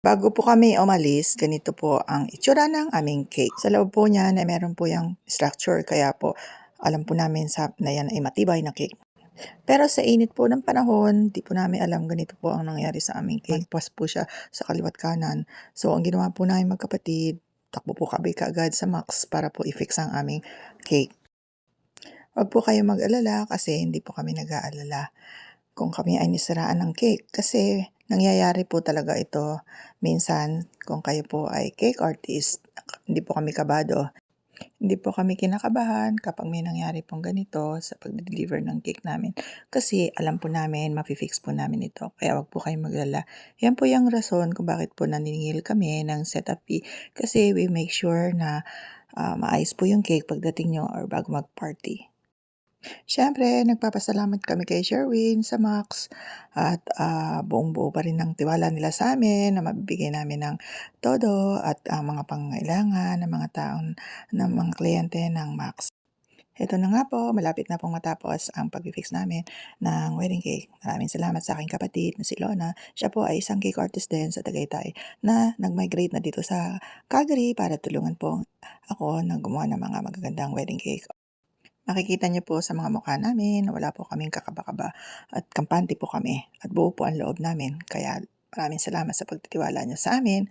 Bago po kami umalis, ganito po ang itsura ng aming cake. Sa loob po niyan ay meron po yung structure kaya po alam po namin na yan ay matibay na cake. Pero sa init po ng panahon, di po namin alam ganito po ang nangyari sa aming cake. Magpas po siya sa kaliwa't kanan. So ang ginawa po namin magkapatid, takbo po kami kaagad sa Max para po i-fix ang aming cake. Huwag po kayong mag-alala kasi hindi po kami nag-aalala kung kami ay nisiraan ng cake kasi nangyayari po talaga ito minsan kung kayo po ay cake artist, hindi po kami kabado. Hindi po kami kinakabahan kapag may nangyari pong ganito sa pagde-deliver ng cake namin kasi alam po namin mafi-fix po namin ito kaya wag po kayong mag-alala. Yan po yung rason kung bakit po naniningil kami ng setup fee kasi we make sure na maayos po yung cake pagdating nyo or bago mag-party. Siyempre, nagpapasalamat kami kay Sherwin sa Max at buong-buo pa rin ang tiwala nila sa amin na mabibigay namin ng todo at ang mga pangangailangan ng mga taong ng mga kliyente ng Max. Ito na nga po, malapit na pong matapos ang pag-fix namin ng wedding cake. Maraming salamat sa aking kapatid na si Lona. Siya po ay isang cake artist din sa Tagaytay na nag-migrate na dito sa Calgary para tulungan po ako na gumawa ng mga magagandang wedding cake. Makikita niyo po sa mga mukha namin na wala po kaming kakaba-kaba at kampante po kami at buo po ang loob namin. Kaya maraming salamat sa pagtitiwala niyo sa amin.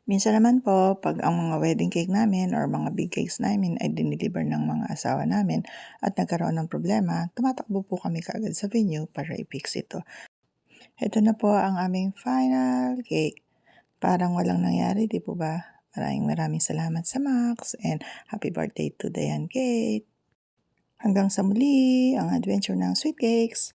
Minsan naman po, 'pag ang mga wedding cake namin or mga big cakes namin ay dineliver ng mga asawa namin at nagkaroon ng problema, tumatakbo po kami kaagad sa venue para i-fix ito. Ito na po ang aming final cake. Parang walang nangyari, 'di po ba? Maraming maraming salamat sa Max and happy birthday to Diane Kate. Hanggang sa muli, ang adventure ng Sweet Cakes.